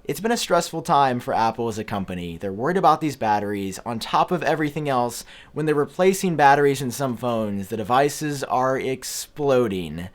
It's been a stressful time for Apple as a company. They're worried about these batteries. On top of everything else, when they're replacing batteries in some phones, the devices are exploding.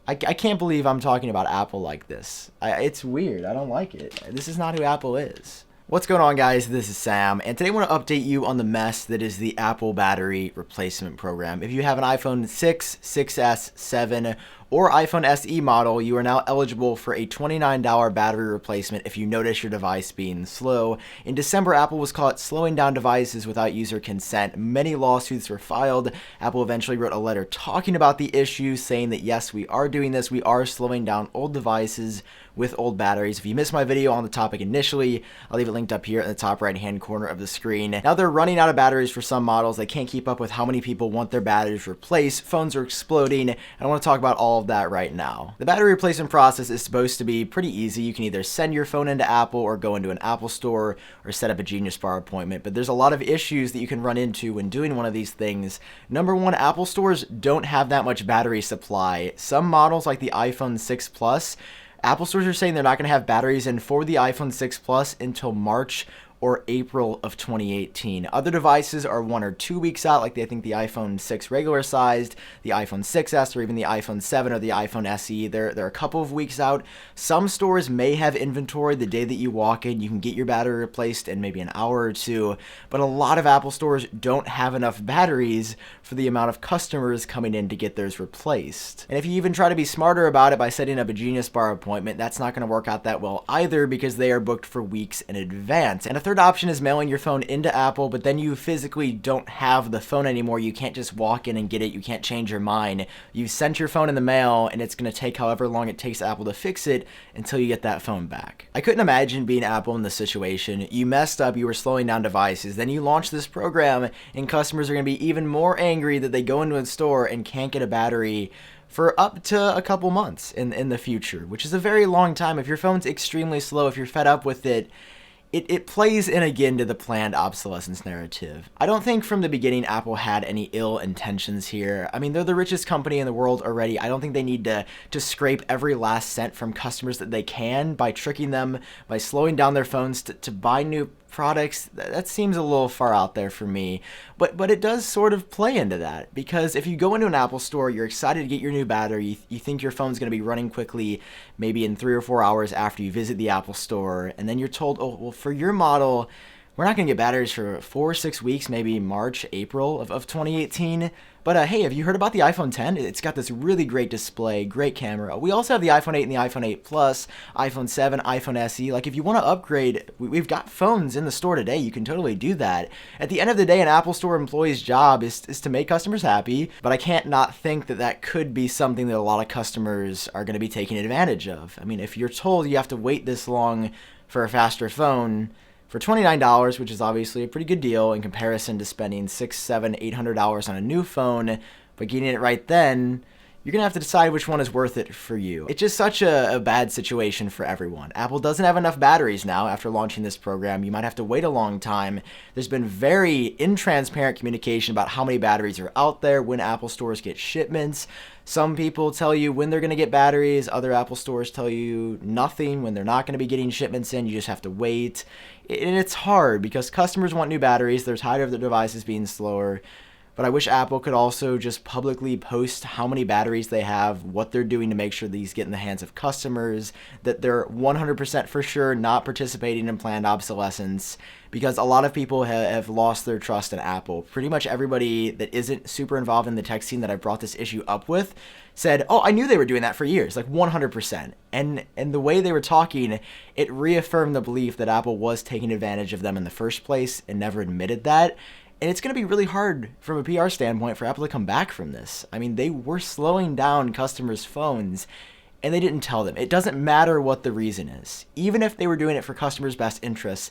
I can't believe I'm talking about Apple like this. It's weird. I don't like it. This is not who Apple is. What's going on, guys? This is Sam, and today I want to update you on the mess that is the Apple battery replacement program. If you have an iPhone 6, 6S, 7, or iPhone SE model, you are now eligible for a $29 battery replacement if you notice your device being slow. In December, Apple was caught slowing down devices without user consent. Many lawsuits were filed. Apple eventually wrote a letter talking about the issue, saying that yes, we are doing this. We are slowing down old devices with old batteries. If you missed my video on the topic initially, I'll leave it linked up here in the top right hand corner of the screen. Now they're running out of batteries for some models. They can't keep up with how many people want their batteries replaced. Phones are exploding, and I want to talk about all of that right now. The battery replacement process is supposed to be pretty easy. You can either send your phone into Apple or go into an Apple store or set up a Genius Bar appointment, but there's a lot of issues that you can run into when doing one of these things. Number one, Apple stores don't have that much battery supply. Some models like the iPhone 6 Plus, Apple stores are saying they're not going to have batteries in for the iPhone 6 Plus until March or April of 2018. Other devices are 1 or 2 weeks out, like I think the iPhone 6 regular sized, the iPhone 6S, or even the iPhone 7 or the iPhone SE. They're a couple of weeks out. Some stores may have inventory the day that you walk in. You can get your battery replaced in maybe an hour or two, but a lot of Apple stores don't have enough batteries for the amount of customers coming in to get theirs replaced. And if you even try to be smarter about it by setting up a Genius Bar appointment, that's not going to work out that well either, because they are booked for weeks in advance. And a third option is mailing your phone into Apple, but then you physically don't have the phone anymore. You can't just walk in and get it. You can't change your mind. You sent your phone in the mail, and it's going to take however long it takes Apple to fix it until you get that phone back. I couldn't imagine being Apple in this situation. You messed up, you were slowing down devices, then you launch this program, and customers are going to be even more angry that they go into a store and can't get a battery for up to a couple months in the future, which is a very long time. If your phone's extremely slow, if you're fed up with it, it plays in again to the planned obsolescence narrative. I don't think from the beginning Apple had any ill intentions here. I mean, they're the richest company in the world already. I don't think they need to scrape every last cent from customers that they can by tricking them, by slowing down their phones to buy new products. That seems a little far out there for me, but it does sort of play into that, because if you go into an Apple store, you're excited to get your new battery, you think your phone's going to be running quickly, maybe in 3 or 4 hours after you visit the Apple store, and then you're told, oh, well, for your model, we're not going to get batteries for 4 or 6 weeks, maybe March, April of 2018. But hey, have you heard about the iPhone 10? It's got this really great display, great camera. We also have the iPhone 8 and the iPhone 8 Plus, iPhone 7, iPhone SE. Like, if you want to upgrade, we've got phones in the store today. You can totally do that. At the end of the day, an Apple Store employee's job is to make customers happy, but I can't not think that could be something that a lot of customers are going to be taking advantage of. I mean, if you're told you have to wait this long for a faster phone, for $29, which is obviously a pretty good deal in comparison to spending $600, $700, $800 on a new phone, but getting it right then, you're going to have to decide which one is worth it for you. It's just such a bad situation for everyone. Apple doesn't have enough batteries now after launching this program. You might have to wait a long time. There's been very intransparent communication about how many batteries are out there, when Apple stores get shipments. Some people tell you when they're going to get batteries. Other Apple stores tell you nothing when they're not going to be getting shipments in. You just have to wait. And it's hard because customers want new batteries. They're tired of their devices being slower. But I wish Apple could also just publicly post how many batteries they have, what they're doing to make sure these get in the hands of customers, that they're 100% for sure not participating in planned obsolescence, because a lot of people have lost their trust in Apple. Pretty much everybody that isn't super involved in the tech scene that I brought this issue up with said, oh, I knew they were doing that for years, like 100%. And the way they were talking, it reaffirmed the belief that Apple was taking advantage of them in the first place and never admitted that. And it's going to be really hard from a PR standpoint for Apple to come back from this. I mean, they were slowing down customers' phones, and they didn't tell them. It doesn't matter what the reason is. Even if they were doing it for customers' best interests,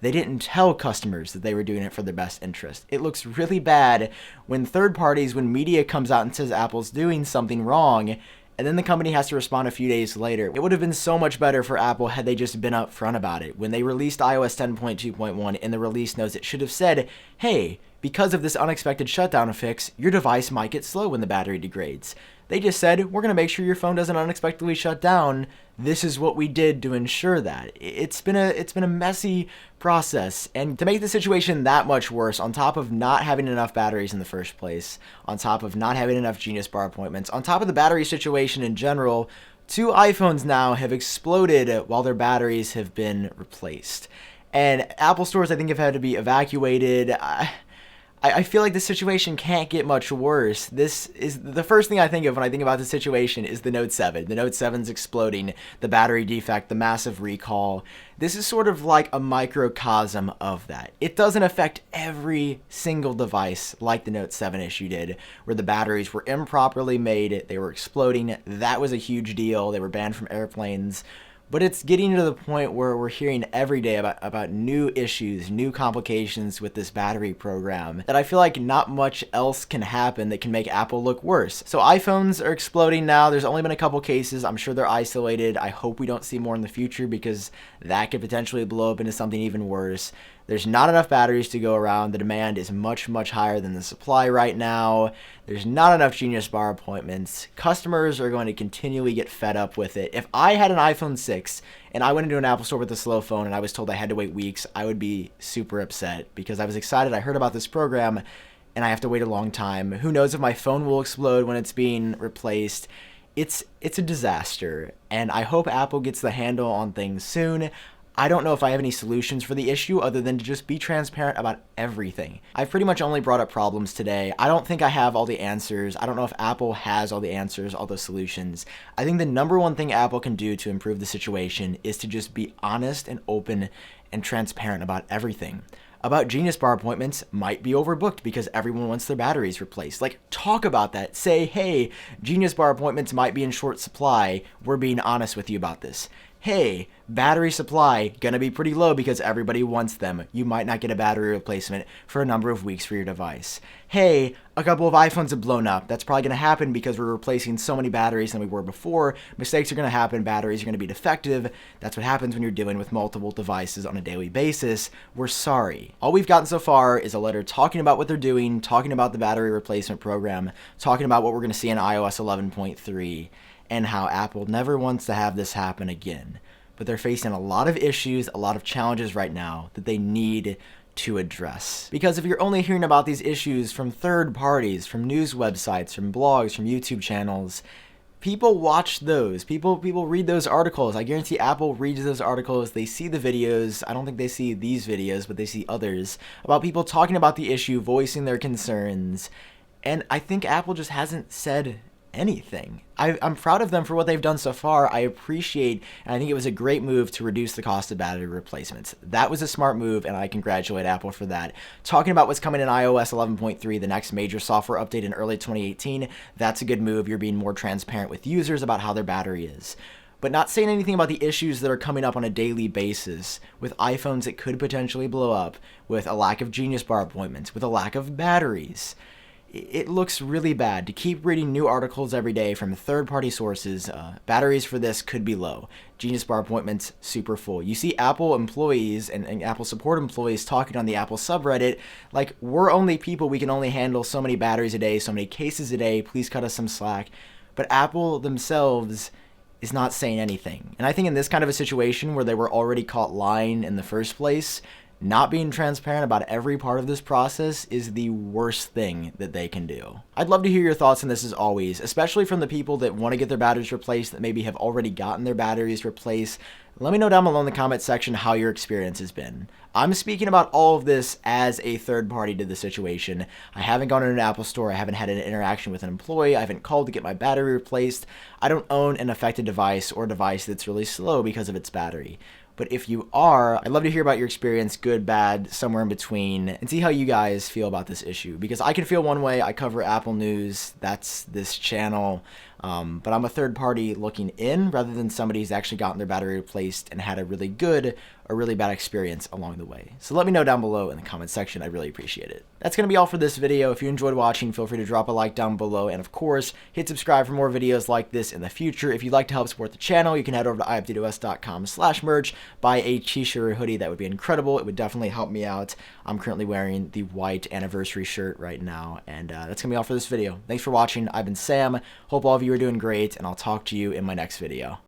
they didn't tell customers that they were doing it for their best interest. It looks really bad when third parties, when media comes out and says Apple's doing something wrong, and then the company has to respond a few days later. It would have been so much better for Apple had they just been upfront about it. When they released iOS 10.2.1 in the release notes, it should have said, hey, because of this unexpected shutdown fix, your device might get slow when the battery degrades. They just said, we're going to make sure your phone doesn't unexpectedly shut down. This is what we did to ensure that. It's been a messy process, and to make the situation that much worse, on top of not having enough batteries in the first place, on top of not having enough Genius Bar appointments, on top of the battery situation in general, 2 iPhones now have exploded while their batteries have been replaced. And Apple stores, I think, have had to be evacuated. I feel like this situation can't get much worse. This is the first thing I think of when I think about the situation is the Note 7. The Note 7's exploding, the battery defect, the massive recall. This is sort of like a microcosm of that. It doesn't affect every single device like the Note 7 issue did, where the batteries were improperly made, they were exploding. That was a huge deal. They were banned from airplanes. But it's getting to the point where we're hearing every day about new issues, new complications with this battery program, that I feel like not much else can happen that can make Apple look worse. So iPhones are exploding now. There's only been a couple cases. I'm sure they're isolated. I hope we don't see more in the future because that could potentially blow up into something even worse. There's not enough batteries to go around. The demand is much, much higher than the supply right now. There's not enough Genius Bar appointments. Customers are going to continually get fed up with it. If I had an iPhone 6 and I went into an Apple store with a slow phone and I was told I had to wait weeks, I would be super upset because I was excited. I heard about this program and I have to wait a long time. Who knows if my phone will explode when it's being replaced. It's a disaster, and I hope Apple gets the handle on things soon. I don't know if I have any solutions for the issue other than to just be transparent about everything. I've pretty much only brought up problems today. I don't think I have all the answers. I don't know if Apple has all the answers, all the solutions. I think the number one thing Apple can do to improve the situation is to just be honest and open and transparent about everything. About Genius Bar appointments might be overbooked because everyone wants their batteries replaced. Like, talk about that. Say, hey, Genius Bar appointments might be in short supply. We're being honest with you about this. Hey, battery supply gonna be pretty low because everybody wants them. You might not get a battery replacement for a number of weeks for your device. Hey, a couple of iPhones have blown up. That's probably gonna happen because we're replacing so many batteries than we were before. Mistakes are gonna happen. Batteries are gonna be defective. That's what happens when you're dealing with multiple devices on a daily basis. We're sorry. All we've gotten so far is a letter talking about what they're doing, talking about the battery replacement program, talking about what we're gonna see in iOS 11.3. and how Apple never wants to have this happen again. But they're facing a lot of issues, a lot of challenges right now that they need to address. Because if you're only hearing about these issues from third parties, from news websites, from blogs, from YouTube channels, people watch those. People read those articles. I guarantee Apple reads those articles. They see the videos. I don't think they see these videos, but they see others about people talking about the issue, voicing their concerns. And I think Apple just hasn't said anything. I'm proud of them for what they've done so far. I appreciate, and I think it was a great move to reduce the cost of battery replacements. That was a smart move, and I congratulate Apple for that. Talking about what's coming in iOS 11.3, the next major software update in early 2018, that's a good move. You're being more transparent with users about how their battery is. But not saying anything about the issues that are coming up on a daily basis with iPhones that could potentially blow up, with a lack of Genius Bar appointments, with a lack of batteries. It looks really bad. To keep reading new articles every day from third-party sources, batteries for this could be low. Genius Bar appointments, super full. You see Apple employees and Apple support employees talking on the Apple subreddit like, we're only people, we can only handle so many batteries a day, so many cases a day, please cut us some slack. But Apple themselves is not saying anything. And I think in this kind of a situation where they were already caught lying in the first place, not being transparent about every part of this process is the worst thing that they can do. I'd love to hear your thoughts on this as always, especially from the people that want to get their batteries replaced, that maybe have already gotten their batteries replaced. Let me know down below in the comment section how your experience has been. I'm speaking about all of this as a third party to the situation. I haven't gone to an Apple store. I haven't had an interaction with an employee. I haven't called to get my battery replaced. I don't own an affected device or a device that's really slow because of its battery. But if you are, I'd love to hear about your experience, good, bad, somewhere in between, and see how you guys feel about this issue. Because I can feel one way. I cover Apple news. That's this channel. But I'm a third party looking in rather than somebody who's actually gotten their battery replaced and had a really good or really bad experience along the way. So let me know down below in the comment section. I really appreciate it. That's going to be all for this video. If you enjoyed watching, feel free to drop a like down below. And of course, hit subscribe for more videos like this in the future. If you'd like to help support the channel, you can head over to iupdateos.com/merch, buy a t-shirt or hoodie. That would be incredible. It would definitely help me out. I'm currently wearing the white anniversary shirt right now. And that's going to be all for this video. Thanks for watching. I've been Sam. Hope all of you are doing great, and I'll talk to you in my next video.